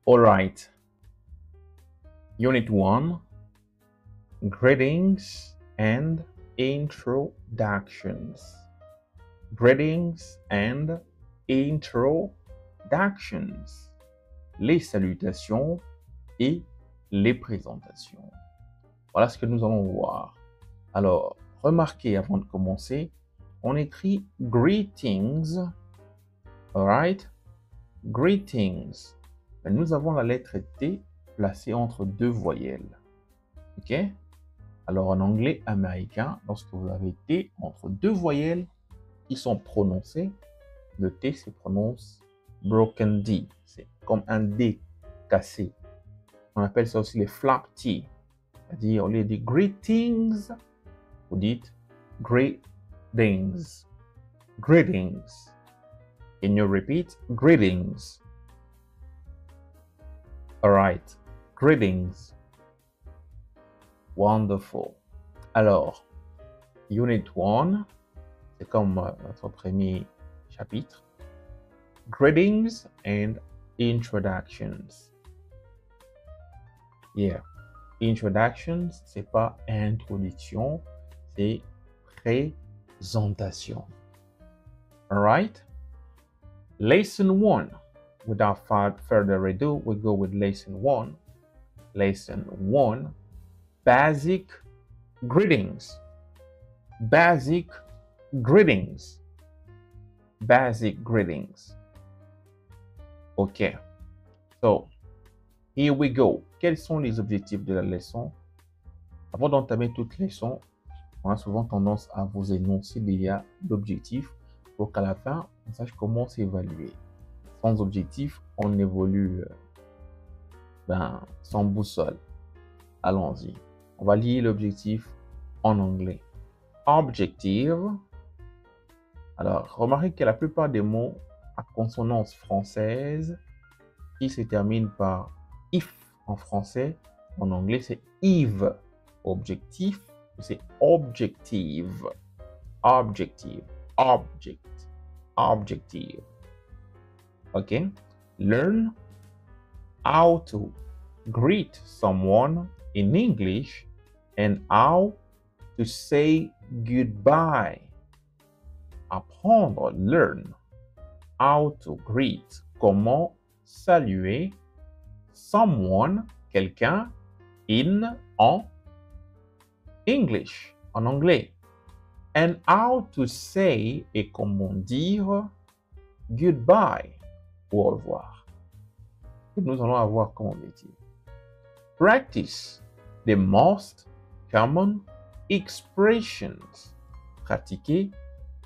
All right. Unit 1. Greetings and introductions. Greetings and introductions. Les salutations et les présentations. Voilà ce que nous allons voir. Alors, remarquez avant de commencer, on écrit greetings. Alright? Greetings. Mais nous avons la lettre T placée entre deux voyelles. OK? Alors, en anglais américain, lorsque vous avez T entre deux voyelles qui sont prononcées, le T se prononce broken D. C'est comme un D cassé. On appelle ça aussi les flap T. C'est-à-dire, au lieu de greetings, vous dites greetings. Greetings. Can you repeat? Greetings. All right. Greetings. Wonderful. Alors, Unit 1, c'est comme notre premier chapitre. Greetings and introductions. Yeah. Introductions, c'est pas introduction, c'est présentation. All right? Lesson 1. Without further ado, we go with lesson 1. Lesson 1. Basic greetings. Basic greetings. Basic greetings. OK. So, here we go. Quels sont les objectifs de la leçon? Avant d'entamer toute leçon, on a souvent tendance à vous énoncer déjà l'objectif pour qu'à la fin, on sache comment s'évaluer. Sans objectif, on évolue sans boussole. Allons-y. On va lire l'objectif en anglais. Objective. Alors, remarquez que la plupart des mots à consonance française qui se terminent par if en français, en anglais c'est if. Objectif, c'est objective. Objective. Object. Objective. OK? Learn how to greet someone in English and how to say goodbye. Apprendre, learn how to greet, comment saluer someone, quelqu'un, en English, en anglais. And how to say et comment dire goodbye, au revoir. Nous allons avoir comme objectif. Practice the most common expressions. Pratiquer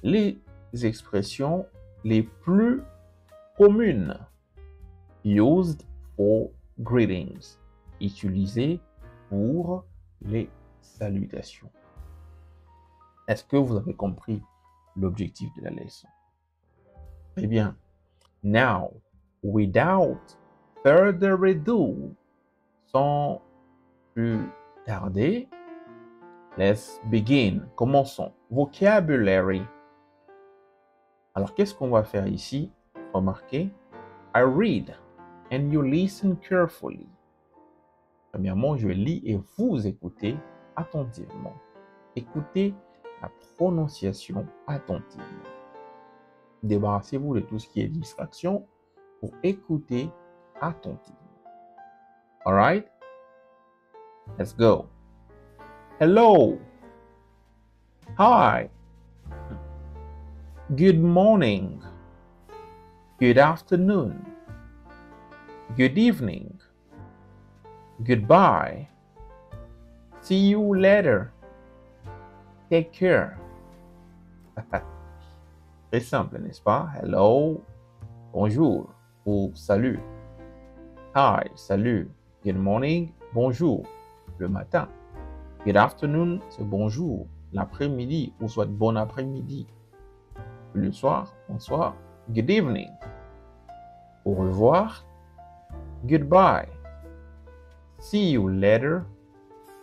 les expressions les plus communes used for greetings, utilisées pour les salutations. Est-ce que vous avez compris l'objectif de la leçon? Très bien. Now, without further ado, sans plus tarder, let's begin. Commençons. Vocabulary. Alors, qu'est-ce qu'on va faire ici? Remarquez, I read and you listen carefully. Premièrement, je lis et vous écoutez attentivement. Écoutez la prononciation attentivement. Débarrassez-vous de tout ce qui est distraction pour écouter attentivement. All right? Let's go. Hello. Hi. Good morning. Good afternoon. Good evening. Goodbye. See you later. Take care. Très simple, n'est-ce pas? Hello, bonjour ou salut. Hi, salut. Good morning, bonjour, le matin. Good afternoon, c'est bonjour, l'après-midi ou soit bon après-midi. Le soir, bonsoir. Good evening. Au revoir. Goodbye. See you later.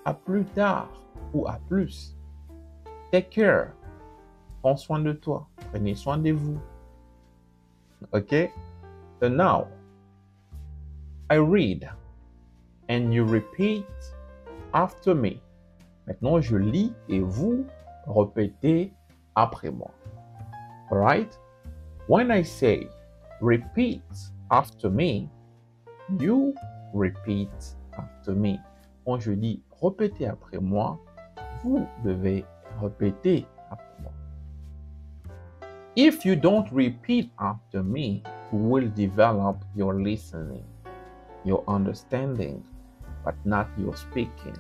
À plus tard ou à plus. Take care. Prends soin de toi. Prenez soin de vous. OK? So now, I read and you repeat after me. Maintenant, je lis et vous répétez après moi. Alright? When I say repeat after me, you repeat after me. Quand je dis répétez après moi, vous devez répéter après moi. If you don't repeat after me, you will develop your listening, your understanding, but not your speaking.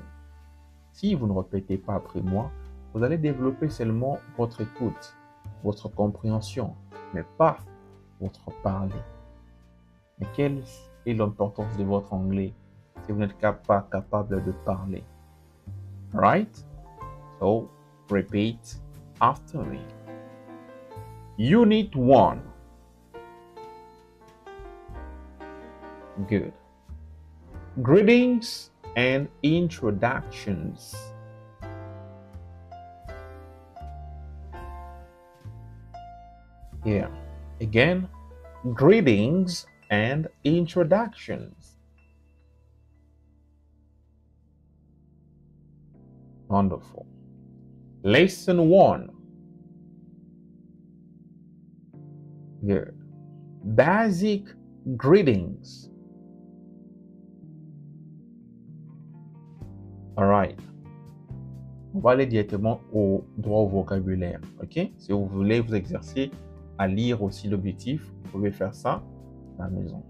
Si vous ne répétez pas après moi, vous allez développer seulement votre écoute, votre compréhension, mais pas votre parler. Mais quelle est l'importance de votre anglais si vous n'êtes pas capable de parler? Right? So, repeat after me. Unit 1. Good. Greetings and introductions. Here, again, greetings and introductions. Wonderful. Lesson 1. Good. Basic greetings. All right. On va aller directement au droit au vocabulaire. OK? Si vous voulez vous exercer à lire aussi l'objectif, vous pouvez faire ça à la maison.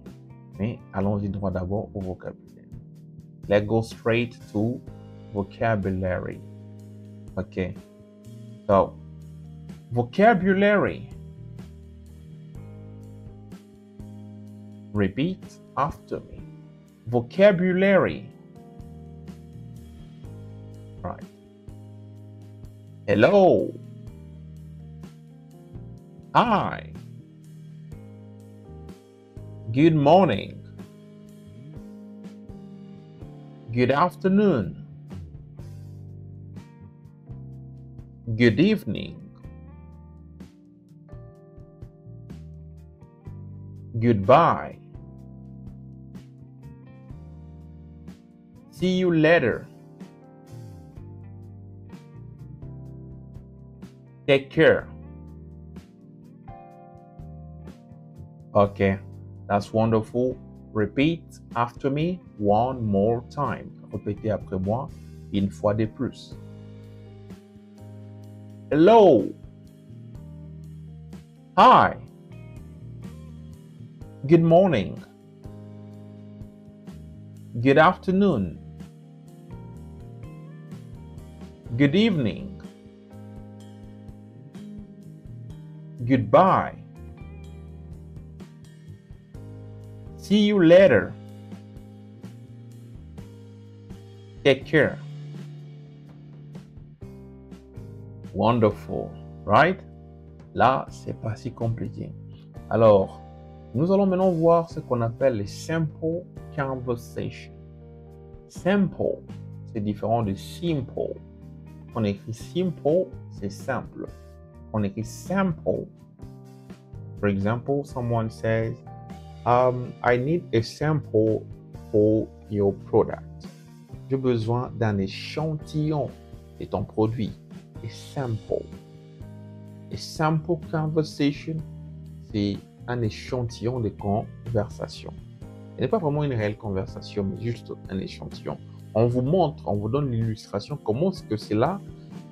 Mais allons-y droit d'abord au vocabulaire. Let's go straight to vocabulary. OK. So, vocabulary. Repeat after me. Vocabulary. Right. Hello. Hi. Good morning. Good afternoon. Good evening. Goodbye. See you later. Take care. Okay, that's wonderful. Repeat after me one more time. Répétez après moi une fois de plus. Hello. Hi. Good morning. Good afternoon. Good evening. Goodbye. See you later. Take care. Wonderful, right? Là, c'est pas si compliqué. Alors, nous allons maintenant voir ce qu'on appelle les simple conversation. Simple, c'est différent de simple. On écrit simple, c'est simple. On écrit sample. For example, someone says, I need a sample for your product. J'ai besoin d'un échantillon de ton produit. A sample. A sample conversation, c'est un échantillon de conversation. Ce n'est pas vraiment une réelle conversation, mais juste un échantillon. On vous montre, on vous donne l'illustration, comment est-ce que cela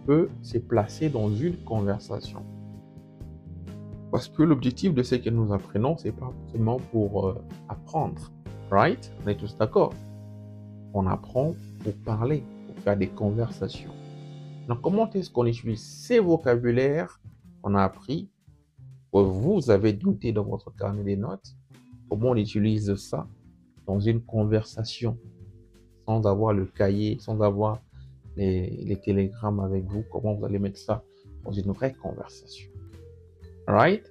peut se placer dans une conversation. Parce que l'objectif de ce que nous apprenons, c'est pas seulement pour apprendre, right? On est tous d'accord. On apprend pour parler, pour faire des conversations. Donc, comment est-ce qu'on utilise ces vocabulaires qu'on a appris, que vous avez noté dans votre carnet des notes? Comment on utilise ça dans une conversation, sans avoir le cahier, sans avoir les télégrammes avec vous? Comment vous allez mettre ça dans une vraie conversation? All right?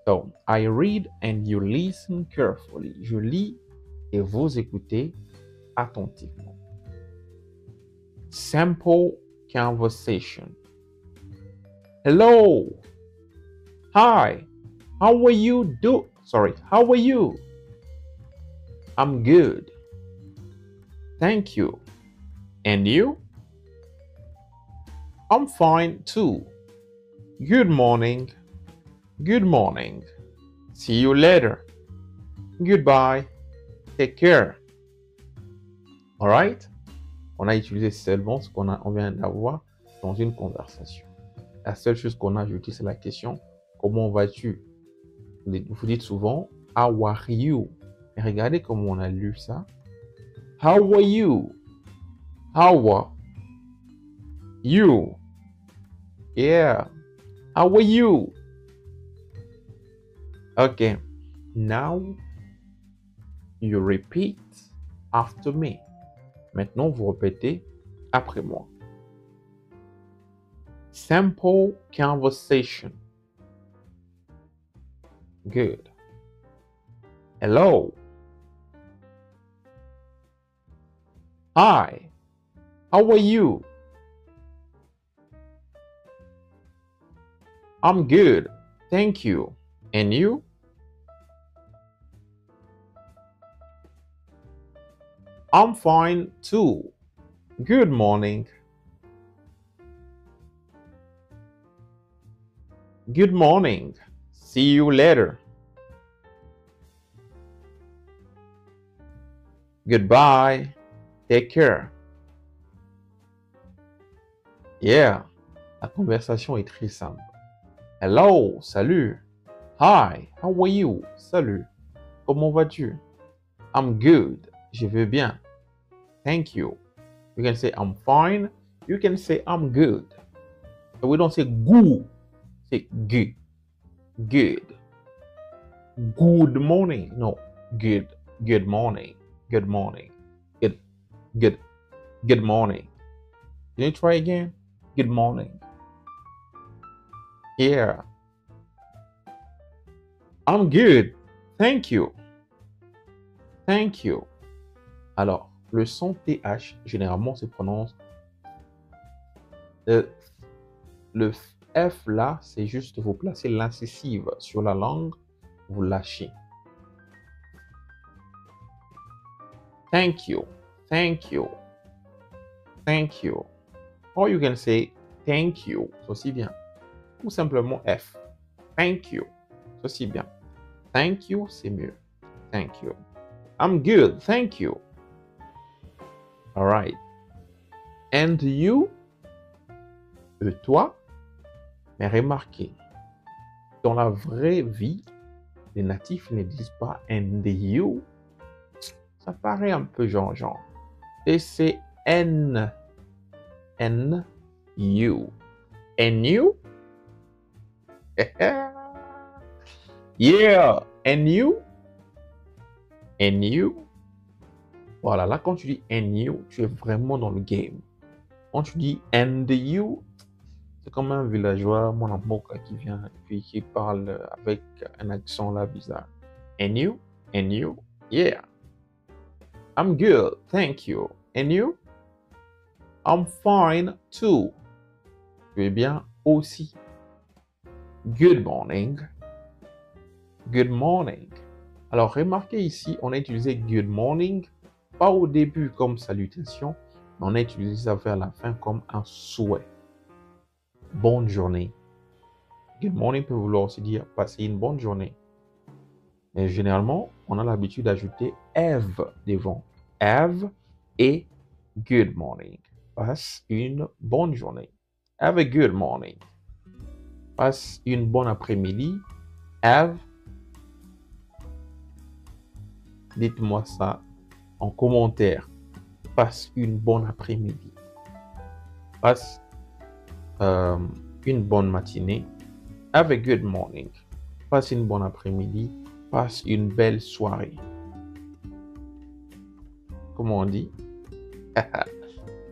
So, I read and you listen carefully. Je lis et vous écoutez attentivement. Simple conversation. Hello. Hi. How are you? How are you? I'm good. Thank you. And you? I'm fine too. Good morning. Good morning. See you later. Goodbye. Take care. Alright? On a utilisé seulement ce on vient d'avoir dans une conversation. La seule chose qu'on a ajoutée, c'est la question comment vas-tu? Vous dites souvent how are you? Et regardez comment on a lu ça. How are you? How are you? Yeah. How are you? Okay. Now you repeat after me. Maintenant, vous répétez après moi. Simple conversation. Good. Hello. Hi. How are you? I'm good. Thank you. And you? I'm fine too. Good morning. Good morning. See you later. Goodbye. Take care. Yeah. La conversation est très simple. Hello, salut. Hi, how are you? Salut. Comment vas-tu? I'm good. Je vais bien. Thank you. You can say I'm fine. You can say I'm good. So we don't say good. Say good. Good. Good morning. No. Good. Good morning. Good morning. Good. Good. Good morning. Can you try again? Good morning. Yeah. I'm good. Thank you. Thank you. Alors, le son TH, généralement, se prononce. Le F là, c'est juste vous placez l'incisive sur la langue, vous lâchez. Thank you. Thank you. Thank you. Or you can say thank you. C'est aussi bien. Ou simplement F. Thank you. C'est aussi bien. Thank you, c'est mieux. Thank you. I'm good. Thank you. All right. And you? Et toi? Mais remarquez, dans la vraie vie, les natifs ne disent pas and you. Ça paraît un peu genre. Et c'est N. N. You. And you? Yeah. And you? And you? Voilà, là, quand tu dis and you, tu es vraiment dans le game. Quand tu dis and you, c'est comme un villageois, mon amour, qui vient et puis qui parle avec un accent là bizarre. And you? And you? Yeah. I'm good, thank you. And you? I'm fine too. Tu es bien aussi. Good morning. Good morning. Alors, remarquez ici, on a utilisé good morning, pas au début comme salutation, mais on a utilisé ça vers la fin comme un souhait. Bonne journée. Good morning peut vouloir aussi dire passer une bonne journée. Mais généralement, on a l'habitude d'ajouter have devant. Have et good morning. Passe une bonne journée. Have a good morning. Passe une bonne après-midi. Have. Dites-moi ça en commentaire. Passe une bonne après-midi. Passe une bonne matinée. Have a good morning. Passe une bonne après-midi. Passe une belle soirée. Comment on dit?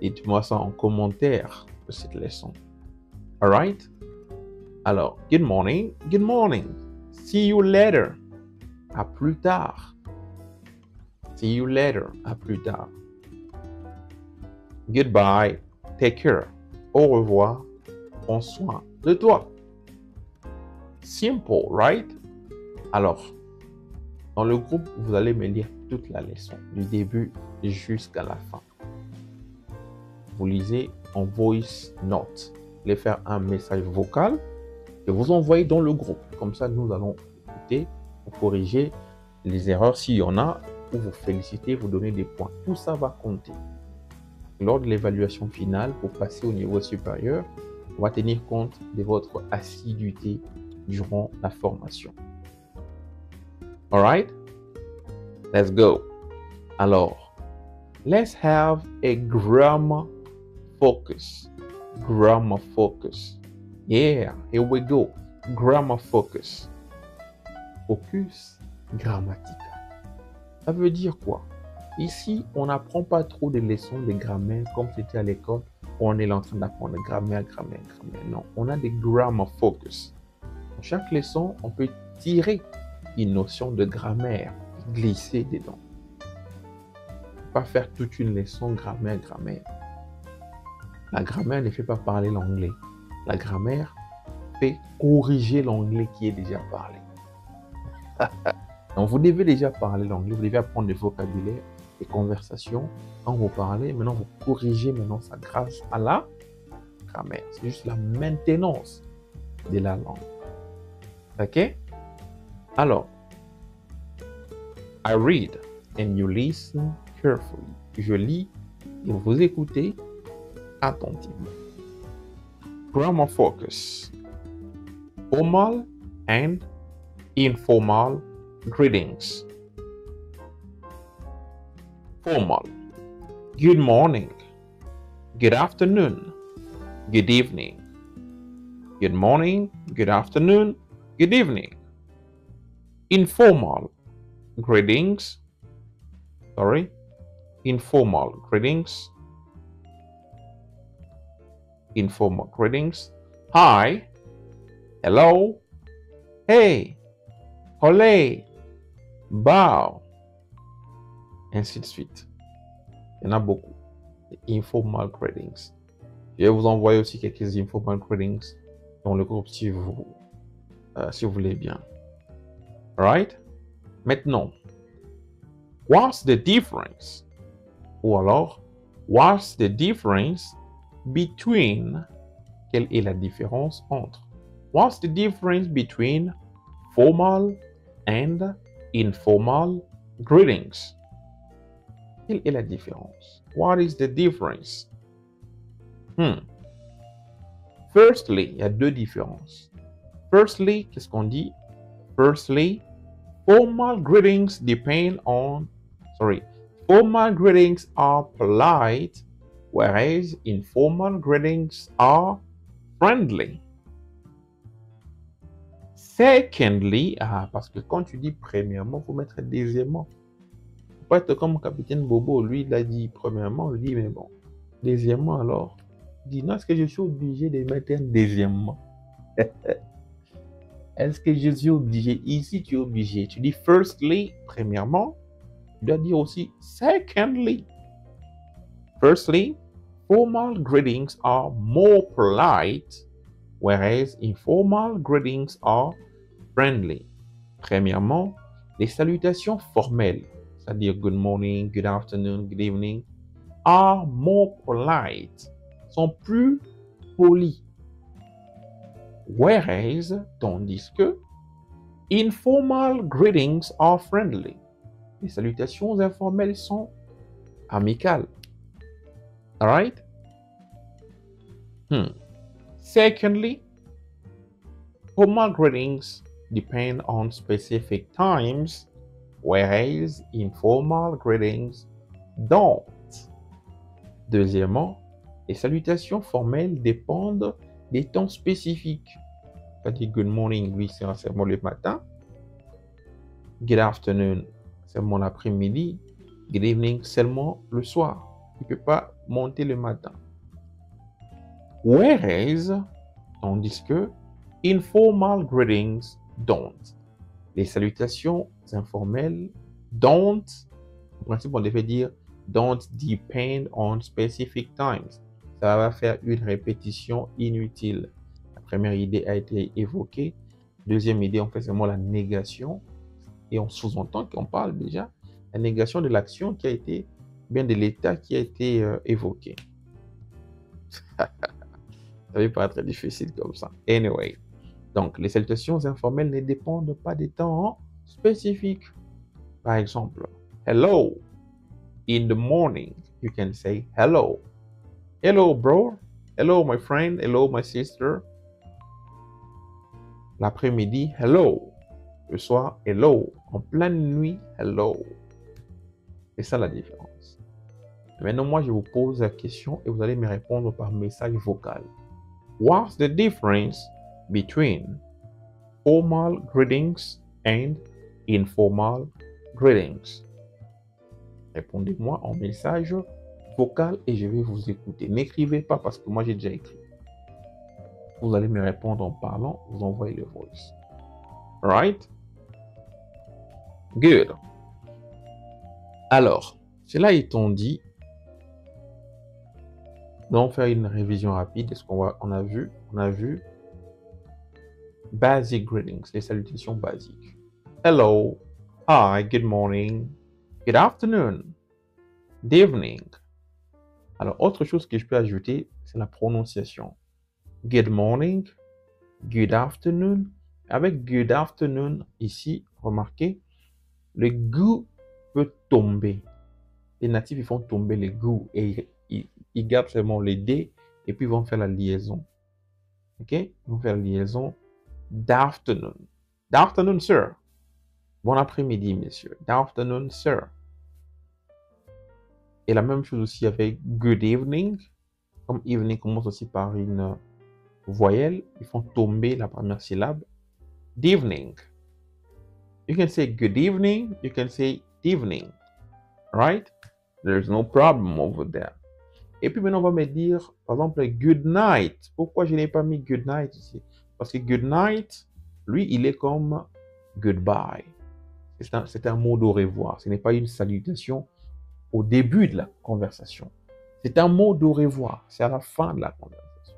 Dites-moi ça en commentaire de cette leçon. Alright? Alors, good morning. Good morning. See you later. À plus tard. See you later. À plus tard. Goodbye. Take care. Au revoir. Prends soin de toi. Simple, right? Alors, Dans le groupe, vous allez me lire toute la leçon, du début jusqu'à la fin. Vous lisez en voice note. Vous allez faire un message vocal et vous envoyez dans le groupe. Comme ça, nous allons écouter, vous corriger les erreurs s'il y en a, ou vous féliciter, vous donner des points. Tout ça va compter. Lors de l'évaluation finale, pour passer au niveau supérieur, on va tenir compte de votre assiduité durant la formation. Alright? Let's go. Alors, let's have a grammar focus. Grammar focus. Yeah, here we go. Grammar focus. Focus grammatical. Ça veut dire quoi? Ici, on n'apprend pas trop de leçons de grammaire comme c'était à l'école. On est en train d'apprendre grammaire. Non, on a des grammar focus. Dans chaque leçon, on peut tirer une notion de grammaire, glisser dedans. Pas faire toute une leçon grammaire. La grammaire ne fait pas parler l'anglais. La grammaire fait corriger l'anglais qui est déjà parlé. Donc, vous devez déjà parler l'anglais, vous devez apprendre le vocabulaire, les conversations. Quand vous parlez, maintenant vous corrigez ça grâce à la grammaire. C'est juste la maintenance de la langue. Ok? Alors, I read and you listen carefully. Je lis et vous écoutez attentivement. Grammar focus. Formal and informal greetings. Formal. Good morning. Good afternoon. Good evening. Good morning. Good afternoon. Good evening. Informal greetings. Informal greetings. Informal greetings. Hi. Hello. Hey. Olé. Bow. Ainsi de suite. Il y en a beaucoup. Informal greetings. Je vais vous envoyer aussi quelques informal greetings dans le groupe si vous voulez bien. Alright? Maintenant, what's the difference? Ou alors, what's the difference between? Quelle est la différence entre? What's the difference between formal and informal greetings? Quelle est la différence? What is the difference? Firstly, il y a deux différences. Firstly, qu'est-ce qu'on dit? Firstly, formal greetings formal greetings are polite, whereas informal greetings are friendly. Secondly, parce que quand tu dis premièrement, il faut mettre deuxièmement. Faut pas être comme Capitaine Bobo, lui il a dit premièrement, je dis mais bon, deuxièmement alors, il dit non, est-ce que je suis obligé de mettre un deuxièmement? Est-ce que je suis obligé? Ici tu es obligé, tu dis firstly, premièrement, tu dois dire aussi secondly. Firstly, formal greetings are more polite, whereas informal greetings are friendly. Premièrement, les salutations formelles, c'est-à-dire good morning, good afternoon, good evening, are more polite, sont plus polies. Whereas, tandis que informal greetings are friendly. Les salutations informelles sont amicales. Alright? Secondly, formal greetings depend on specific times, whereas informal greetings don't. Deuxièmement, les salutations formelles dépendent des temps spécifiques. C'est-à-dire good morning, lui, c'est seulement le matin. Good afternoon, seulement l'après-midi. Good evening, seulement le soir. Il ne peut pas monter le matin. Whereas, tandis que informal greetings don't. Les salutations informelles don't, en principe, on devait dire don't depend on specific times. Ça va faire une répétition inutile. La première idée a été évoquée. Deuxième idée, on fait seulement la négation. Et on sous-entend qu'on parle déjà la négation de l'action qui a été, bien de l'état qui a été évoqué. Ça ne pas très difficile comme ça. Anyway, donc les salutations informelles ne dépendent pas des temps spécifiques. Par exemple, hello. In the morning, you can say hello. Hello, bro. Hello, my friend. Hello, my sister. L'après-midi, hello. Le soir, hello. En pleine nuit, hello. C'est ça la différence. Maintenant, moi, je vous pose la question et vous allez me répondre par message vocal. What's the difference between formal greetings and informal greetings? Répondez-moi en message vocal et je vais vous écouter. N'écrivez pas parce que moi j'ai déjà écrit. Vous allez me répondre en parlant, vous envoyez le voice. Right? Good. Alors, cela étant dit, nous allons faire une révision rapide de ce qu'on a vu. On a vu basic greetings, les salutations basiques. Hello, hi, good morning, good afternoon, good evening. Alors, autre chose que je peux ajouter, c'est la prononciation. Good morning, good afternoon. Avec good afternoon, ici, remarquez, le goût peut tomber. Les natifs, ils font tomber le goût et ils gardent seulement les D et puis ils vont faire la liaison. OK? Ils vont faire la liaison d'afternoon. D'afternoon, sir. Bon après-midi, messieurs. D'afternoon, sir. Et la même chose aussi avec good evening. Comme evening commence aussi par une voyelle, ils font tomber la première syllabe. D'evening. You can say good evening, you can say evening. Right? There's no problem over there. Et puis maintenant, on va me dire, par exemple, good night. Pourquoi je n'ai pas mis good night ici? Parce que good night, lui, il est comme goodbye. C'est un mot d'au revoir. Ce n'est pas une salutation au début de la conversation. C'est un mot d'au revoir. C'est à la fin de la conversation.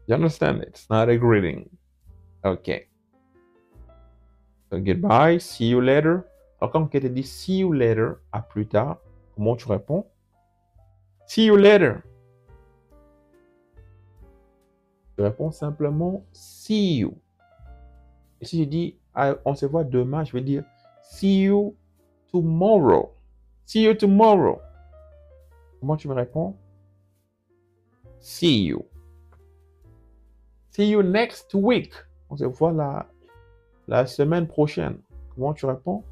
You understand? It's not a greeting. OK. So goodbye, see you later. Alors quand on te dit see you later, à plus tard, comment tu réponds? See you later. Je réponds simplement see you. Et si je dis on se voit demain, je vais dire see you tomorrow. See you tomorrow. Comment tu me réponds? See you. See you next week. On se voit la semaine prochaine. Comment tu réponds?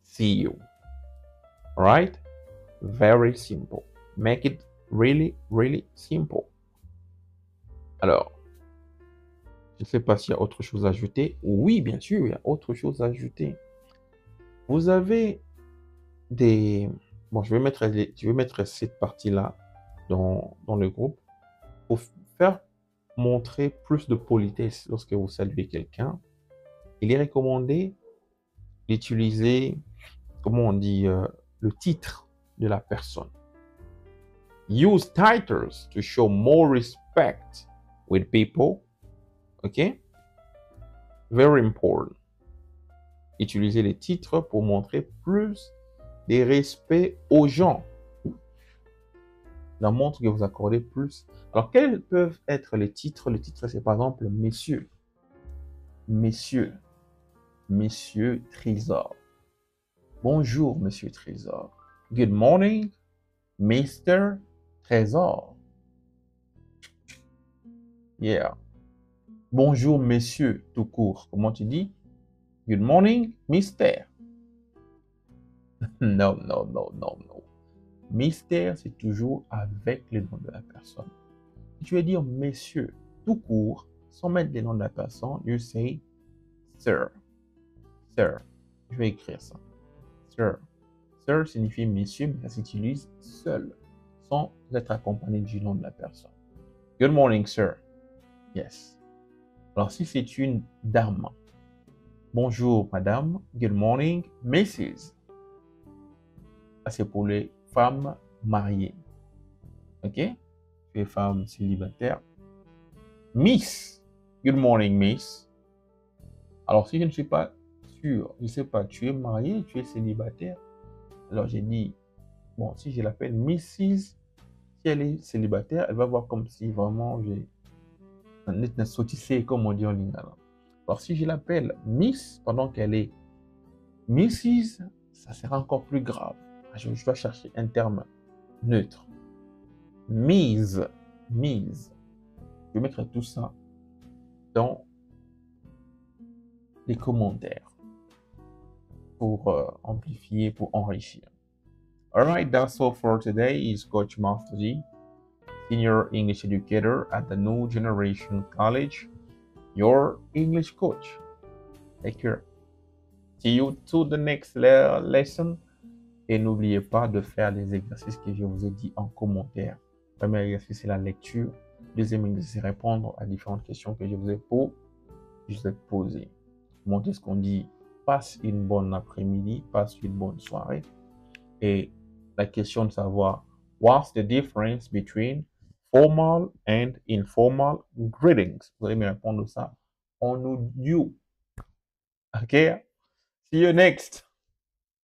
See you. Right? Very simple. Make it really, really simple. Alors, je ne sais pas s'il y a autre chose à ajouter. Oui, bien sûr, il y a autre chose à ajouter. Vous avez des... Bon, je vais mettre cette partie-là dans le groupe pour faire montrer plus de politesse lorsque vous saluez quelqu'un. Il est recommandé d'utiliser, comment on dit, le titre de la personne. Use titles to show more respect with people. OK? Very important. Utilisez les titres pour montrer plus de respect aux gens. Ça montre que vous accordez plus. Alors, quels peuvent être les titres? Le titre, c'est par exemple messieurs. Messieurs. Monsieur Trésor. Bonjour, monsieur Trésor. Good morning, Mr. Trésor. Yeah. Bonjour, monsieur, tout court. Comment tu dis? Good morning, Mister. Non. Mister, c'est toujours avec le nom de la personne. Si tu veux dire messieurs, tout court, sans mettre le nom de la personne, you say sir. Sir. Je vais écrire ça. Sir. Sir signifie messieurs, mais ça s'utilise seul, sans être accompagné du nom de la personne. Good morning, sir. Yes. Alors, si c'est une dame, bonjour, madame. Good morning, Mrs. Ça, c'est pour les femmes mariées. OK? Les femmes célibataires. Miss. Good morning, Miss. Alors, si je ne suis pas sûr, je ne sais pas, tu es marié, tu es célibataire. Alors, j'ai dit, bon, si je l'appelle Mrs., si elle est célibataire, elle va voir comme si vraiment j'ai un sautissé, comme on dit en lingala. Alors, si je l'appelle Miss pendant qu'elle est Mrs., ça sera encore plus grave. Je dois chercher un terme neutre. Mise, mise. Je mettrai tout ça dans les commentaires pour amplifier, pour enrichir. Alright, that's all for today. Is Coach Masterji, Senior English Educator at the New Generation College, your English coach. Take care. See you to the next lesson. Et n'oubliez pas de faire les exercices que je vous ai dit en commentaire. Premier exercice, c'est la lecture. Deuxième exercice, c'est répondre à différentes questions que je vous ai posées. Montrer ce qu'on dit. Passe une bonne après-midi, passe une bonne soirée. Et la question de savoir, what's the difference between formal and informal greetings? Vous allez me répondre ça en audio. OK? See you next.